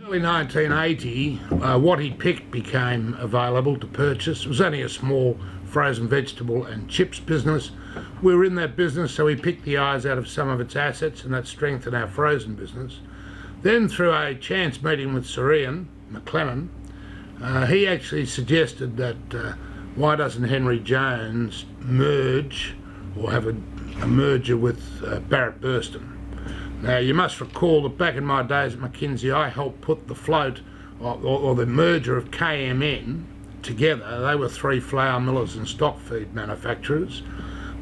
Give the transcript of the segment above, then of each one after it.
Early 1980, what he picked became available to purchase. It was only a small frozen vegetable and chips business. We were in that business, so we picked the eyes out of some of its assets, and that strengthened our frozen business. Then, through a chance meeting with Sir Ian McClennan, he actually suggested that why doesn't Henry Jones merge or have a merger with Barrett Burston. Now, you must recall that back in my days at McKinsey, I helped put the float or the merger of KMN together. They were three flour millers and stock feed manufacturers.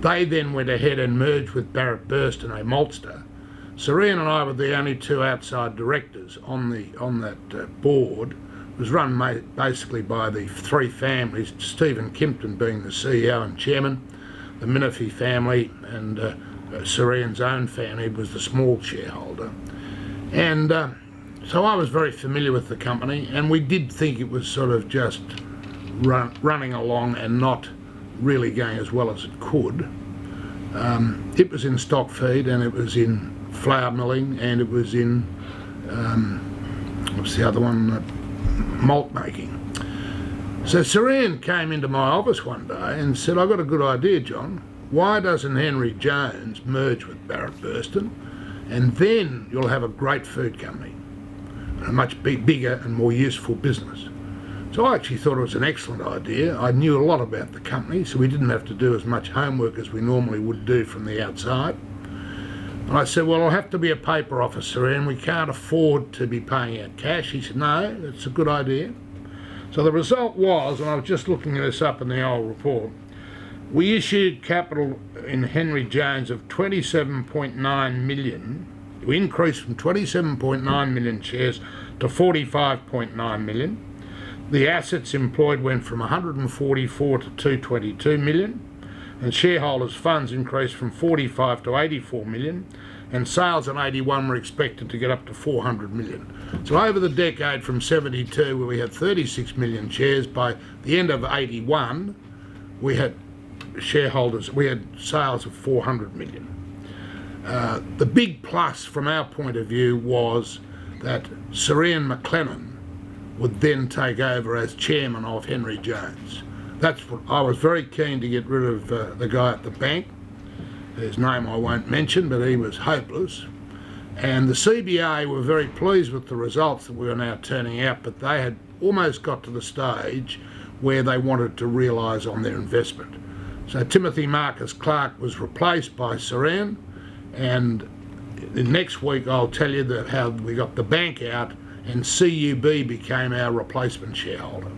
They then went ahead and merged with Barrett Burston, a malster. Sir Ian and I were the only two outside directors on that board. It was run basically by the three families, Stephen Kimpton being the CEO and chairman, the Minifie family, and Sir Ian's own family was the small shareholder. And so I was very familiar with the company, and we did think it was sort of just running along and not really going as well as it could. It was in stock feed, and it was in flour milling, and it was in, what's the other one, malt making. So Sir Ian came into my office one day and said, "I've got a good idea, John. Why doesn't Henry Jones merge with Barrett Burston, and then you'll have a great food company, a much bigger and more useful business?" So I actually thought it was an excellent idea. I knew a lot about the company, so we didn't have to do as much homework as we normally would do from the outside. And I said, "Well, it'll have to be a paper officer, and we can't afford to be paying out cash." He said, "No, it's a good idea." So the result was, and I was just looking this up in the old report, we issued capital in Henry Jones of 27.9 million. We increased from 27.9 million shares to 45.9 million. The assets employed went from 144 to 222 million, and shareholders' funds increased from 45 to 84 million, and sales in 81 were expected to get up to 400 million. So over the decade from 72, where we had 36 million shares, by the end of 81, we had sales of 400 million. The big plus from our point of view was that Sir Ian McClennan would then take over as chairman of Henry Jones. That's what I was very keen to get rid of the guy at the bank, whose name I won't mention, but he was hopeless. And the CBA were very pleased with the results that we were now turning out, but they had almost got to the stage where they wanted to realise on their investment. So Timothy Marcus Clark was replaced by Sir Ian, and next week I'll tell you how we got the bank out and CUB became our replacement shareholder.